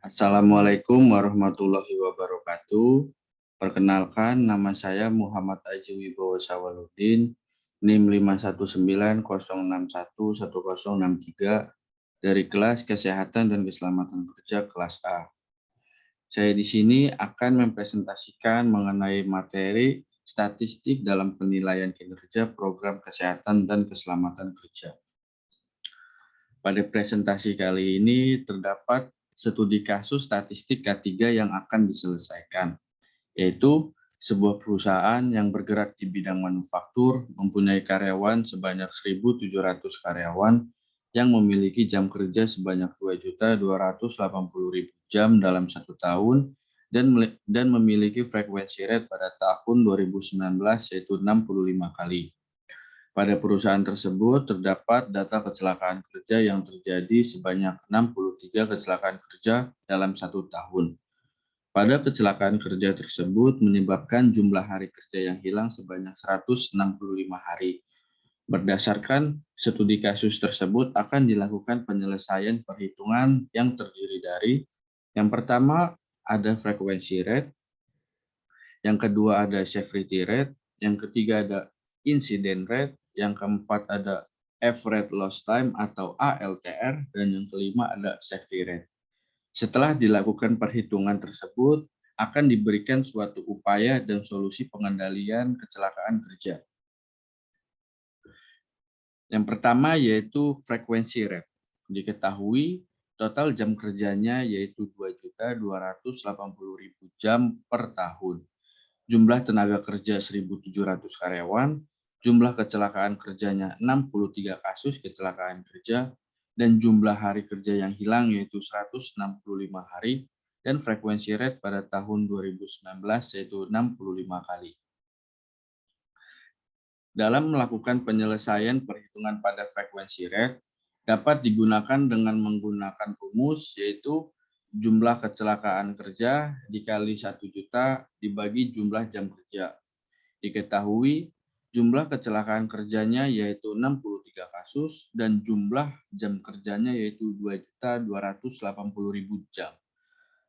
Assalamualaikum warahmatullahi wabarakatuh. Perkenalkan, nama saya Muhammad Aji Wibowo Sawaludin, NIM 51990611063 dari kelas Kesehatan dan Keselamatan Kerja kelas A. Saya di sini akan mempresentasikan mengenai materi statistik dalam penilaian kinerja program kesehatan dan keselamatan kerja. Pada presentasi kali ini terdapat studi kasus statistik K3 yang akan diselesaikan, yaitu sebuah perusahaan yang bergerak di bidang manufaktur mempunyai karyawan sebanyak 1.700 karyawan yang memiliki jam kerja sebanyak 2.280.000 jam dalam 1 tahun dan memiliki frekuensi rate pada tahun 2019 yaitu 65 kali. Pada perusahaan tersebut terdapat data kecelakaan kerja yang terjadi sebanyak 63 kecelakaan kerja dalam 1 tahun. Pada kecelakaan kerja tersebut menyebabkan jumlah hari kerja yang hilang sebanyak 165 hari. Berdasarkan studi kasus tersebut akan dilakukan penyelesaian perhitungan yang terdiri dari yang pertama ada frekuensi rate, yang kedua ada severity rate, yang ketiga ada incident rate, yang keempat ada average lost time atau ALTR, dan yang kelima ada safety rate. Setelah dilakukan perhitungan tersebut, akan diberikan suatu upaya dan solusi pengendalian kecelakaan kerja. Yang pertama yaitu frekuensi rate. Diketahui total jam kerjanya yaitu 2.280.000 jam per tahun. Jumlah tenaga kerja 1.700 karyawan, jumlah kecelakaan kerjanya 63 kasus kecelakaan kerja, dan jumlah hari kerja yang hilang yaitu 165 hari, dan frekuensi rate pada tahun 2019 yaitu 65 kali. Dalam melakukan penyelesaian perhitungan pada frekuensi rate, dapat digunakan dengan menggunakan rumus yaitu jumlah kecelakaan kerja dikali 1 juta dibagi jumlah jam kerja. Diketahui jumlah kecelakaan kerjanya yaitu 63 kasus dan jumlah jam kerjanya yaitu 2.280.000 jam.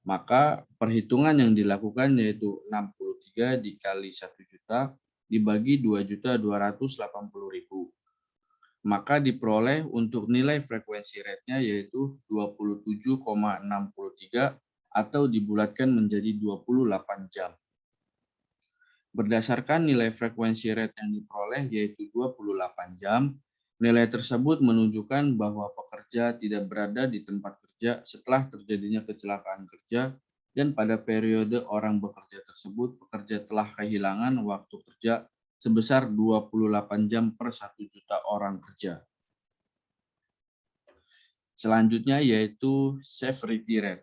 Maka perhitungan yang dilakukan yaitu 63 dikali 1 juta dibagi 2.280.000. Maka diperoleh untuk nilai frekuensi rate-nya yaitu 27,63 atau dibulatkan menjadi 28 jam. Berdasarkan nilai frekuensi rate yang diperoleh yaitu 28 jam, nilai tersebut menunjukkan bahwa pekerja tidak berada di tempat kerja setelah terjadinya kecelakaan kerja dan pada periode orang bekerja tersebut pekerja telah kehilangan waktu kerja sebesar 28 jam per 1 juta orang kerja. Selanjutnya yaitu severity rate.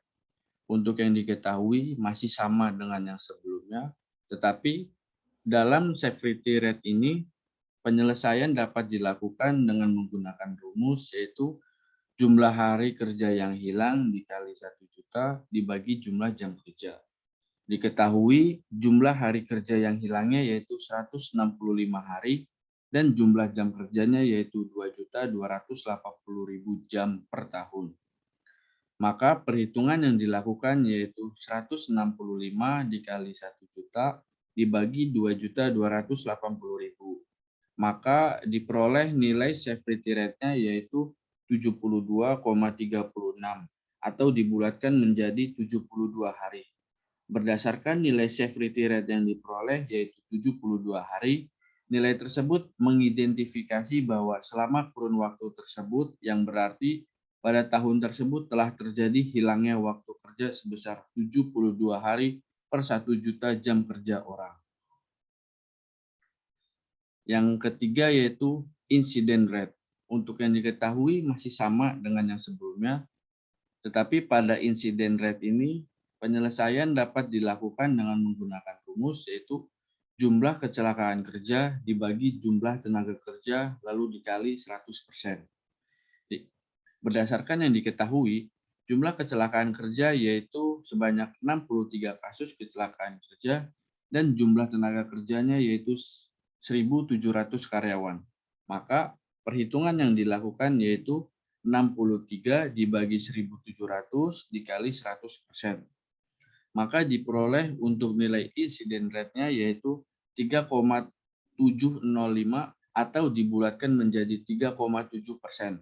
Untuk yang diketahui masih sama dengan yang sebelumnya, tetapi dalam severity rate ini penyelesaian dapat dilakukan dengan menggunakan rumus yaitu jumlah hari kerja yang hilang dikali 1 juta dibagi jumlah jam kerja. Diketahui jumlah hari kerja yang hilangnya yaitu 165 hari dan jumlah jam kerjanya yaitu 2.280.000 jam per tahun. Maka perhitungan yang dilakukan yaitu 165 dikali 1 juta dibagi 2.280.000. Maka diperoleh nilai severity rate-nya yaitu 72,36 atau dibulatkan menjadi 72 hari. Berdasarkan nilai severity rate yang diperoleh yaitu 72 hari, nilai tersebut mengidentifikasi bahwa selama kurun waktu tersebut yang berarti pada tahun tersebut telah terjadi hilangnya waktu kerja sebesar 72 hari per 1 juta jam kerja orang. Yang ketiga yaitu incident rate. Untuk yang diketahui masih sama dengan yang sebelumnya, tetapi pada incident rate ini penyelesaian dapat dilakukan dengan menggunakan rumus yaitu jumlah kecelakaan kerja dibagi jumlah tenaga kerja lalu dikali 100%. Berdasarkan yang diketahui, jumlah kecelakaan kerja yaitu sebanyak 63 kasus kecelakaan kerja dan jumlah tenaga kerjanya yaitu 1.700 karyawan. Maka perhitungan yang dilakukan yaitu 63 dibagi 1.700 dikali 100%. Maka diperoleh untuk nilai insiden rate-nya yaitu 3,705 atau dibulatkan menjadi 3,7%.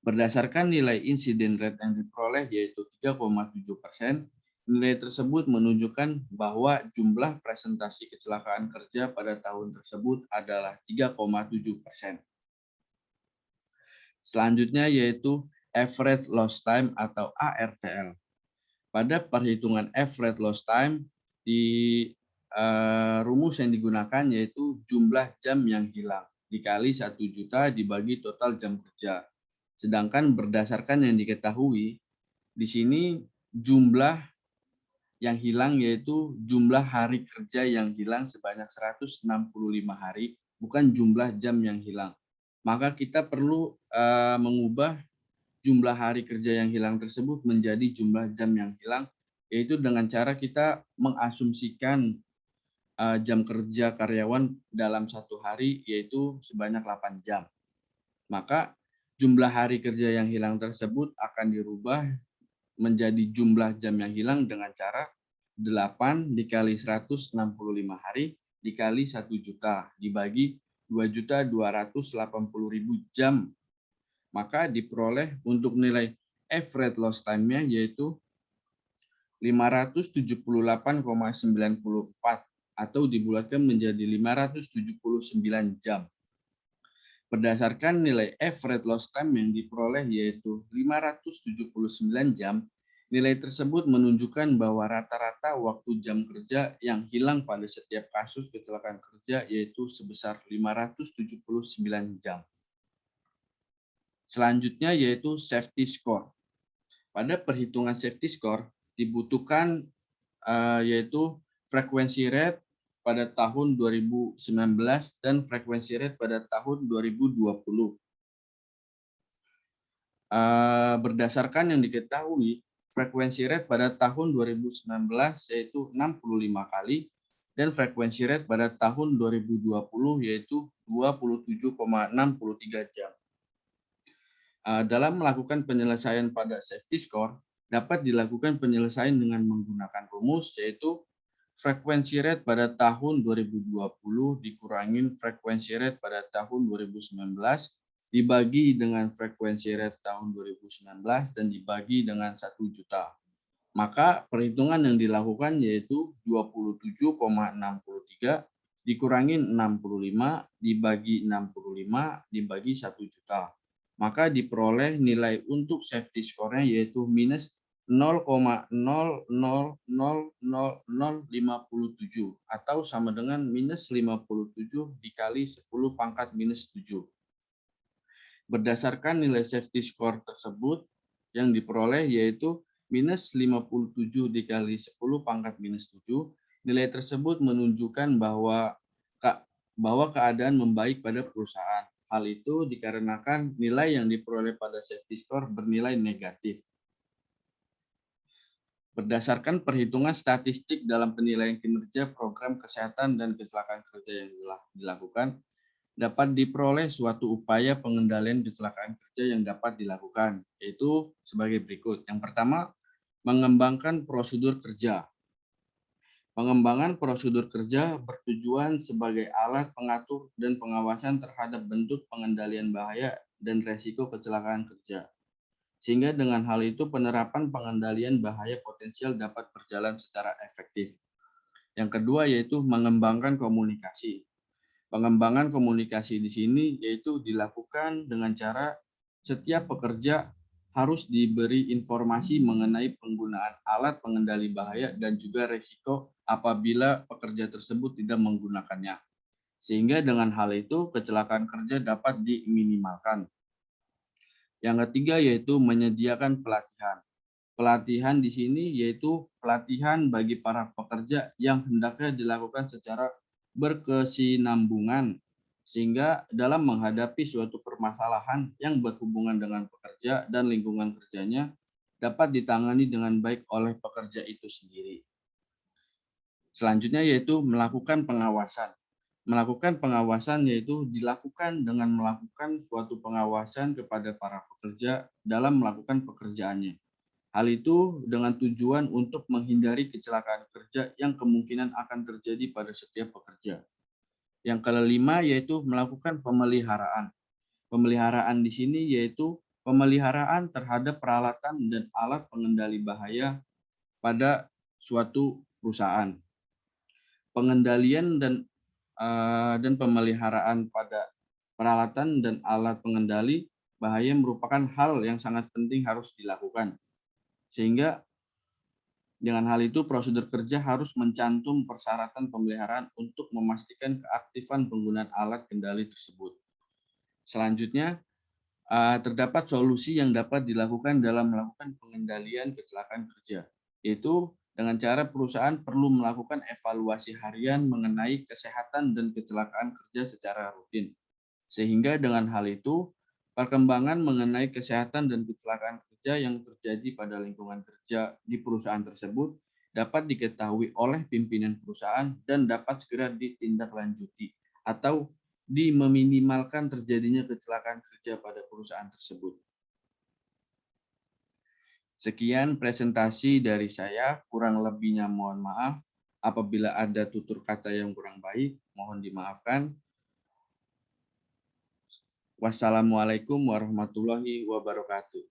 Berdasarkan nilai insiden rate yang diperoleh yaitu 3,7%, nilai tersebut menunjukkan bahwa jumlah presentasi kecelakaan kerja pada tahun tersebut adalah 3,7%. Selanjutnya yaitu average lost time atau ARTL. Pada perhitungan average lost time, di rumus yang digunakan yaitu jumlah jam yang hilang dikali 1 juta dibagi total jam kerja. Sedangkan berdasarkan yang diketahui, di sini jumlah yang hilang yaitu jumlah hari kerja yang hilang sebanyak 165 hari, bukan jumlah jam yang hilang. Maka kita perlu mengubah jumlah hari kerja yang hilang tersebut menjadi jumlah jam yang hilang, yaitu dengan cara kita mengasumsikan jam kerja karyawan dalam satu hari yaitu sebanyak 8 jam. Maka jumlah hari kerja yang hilang tersebut akan dirubah menjadi jumlah jam yang hilang dengan cara 8 dikali 165 hari dikali 1 juta dibagi 2.280.000 jam. Maka diperoleh untuk nilai average lost time-nya yaitu 578,94 atau dibulatkan menjadi 579 jam. Berdasarkan nilai average lost time yang diperoleh yaitu 579 jam, nilai tersebut menunjukkan bahwa rata-rata waktu jam kerja yang hilang pada setiap kasus kecelakaan kerja yaitu sebesar 579 jam. Selanjutnya yaitu safety score. Pada perhitungan safety score dibutuhkan yaitu frekuensi rate pada tahun 2019 dan frekuensi rate pada tahun 2020. Berdasarkan yang diketahui, frekuensi rate pada tahun 2019 yaitu 65 kali dan frekuensi rate pada tahun 2020 yaitu 27,63 jam. Dalam melakukan penyelesaian pada safety score, dapat dilakukan penyelesaian dengan menggunakan rumus yaitu frekuensi rate pada tahun 2020 dikurangin frekuensi rate pada tahun 2019 dibagi dengan frekuensi rate tahun 2019 dan dibagi dengan 1 juta. Maka perhitungan yang dilakukan yaitu 27,63 dikurangin 65 dibagi 65 dibagi 1 juta. Maka diperoleh nilai untuk safety score-nya yaitu minus 0,000057 atau sama dengan minus 57 dikali 10 pangkat minus 7. Berdasarkan nilai safety score tersebut yang diperoleh yaitu minus 57 dikali 10 pangkat minus 7, nilai tersebut menunjukkan bahwa keadaan membaik pada perusahaan. Hal itu dikarenakan nilai yang diperoleh pada safety score bernilai negatif. Berdasarkan perhitungan statistik dalam penilaian kinerja program kesehatan dan kecelakaan kerja yang telah dilakukan, dapat diperoleh suatu upaya pengendalian kecelakaan kerja yang dapat dilakukan, yaitu sebagai berikut. Yang pertama, mengembangkan prosedur kerja. Pengembangan prosedur kerja bertujuan sebagai alat pengatur dan pengawasan terhadap bentuk pengendalian bahaya dan resiko kecelakaan kerja. Sehingga dengan hal itu penerapan pengendalian bahaya potensial dapat berjalan secara efektif. Yang kedua yaitu mengembangkan komunikasi. Pengembangan komunikasi di sini yaitu dilakukan dengan cara setiap pekerja harus diberi informasi mengenai penggunaan alat pengendali bahaya dan juga risiko apabila pekerja tersebut tidak menggunakannya. Sehingga dengan hal itu kecelakaan kerja dapat diminimalkan. Yang ketiga yaitu menyediakan pelatihan. Pelatihan di sini yaitu pelatihan bagi para pekerja yang hendaknya dilakukan secara berkesinambungan sehingga dalam menghadapi suatu permasalahan yang berhubungan dengan pekerja dan lingkungan kerjanya dapat ditangani dengan baik oleh pekerja itu sendiri. Selanjutnya yaitu melakukan pengawasan. Melakukan pengawasan yaitu dilakukan dengan melakukan suatu pengawasan kepada para pekerja dalam melakukan pekerjaannya. Hal itu dengan tujuan untuk menghindari kecelakaan kerja yang kemungkinan akan terjadi pada setiap pekerja. Yang kelima yaitu melakukan pemeliharaan. Pemeliharaan di sini yaitu pemeliharaan terhadap peralatan dan alat pengendali bahaya pada suatu perusahaan. Pengendalian dan pemeliharaan pada peralatan dan alat pengendali bahaya merupakan hal yang sangat penting harus dilakukan. Sehingga dengan hal itu prosedur kerja harus mencantum persyaratan pemeliharaan untuk memastikan keaktifan penggunaan alat kendali tersebut. Selanjutnya, terdapat solusi yang dapat dilakukan dalam melakukan pengendalian kecelakaan kerja, yaitu dengan cara perusahaan perlu melakukan evaluasi harian mengenai kesehatan dan kecelakaan kerja secara rutin. Sehingga dengan hal itu, perkembangan mengenai kesehatan dan kecelakaan kerja yang terjadi pada lingkungan kerja di perusahaan tersebut dapat diketahui oleh pimpinan perusahaan dan dapat segera ditindaklanjuti atau meminimalkan terjadinya kecelakaan kerja pada perusahaan tersebut. Sekian presentasi dari saya, kurang lebihnya mohon maaf. Apabila ada tutur kata yang kurang baik, mohon dimaafkan. Wassalamualaikum warahmatullahi wabarakatuh.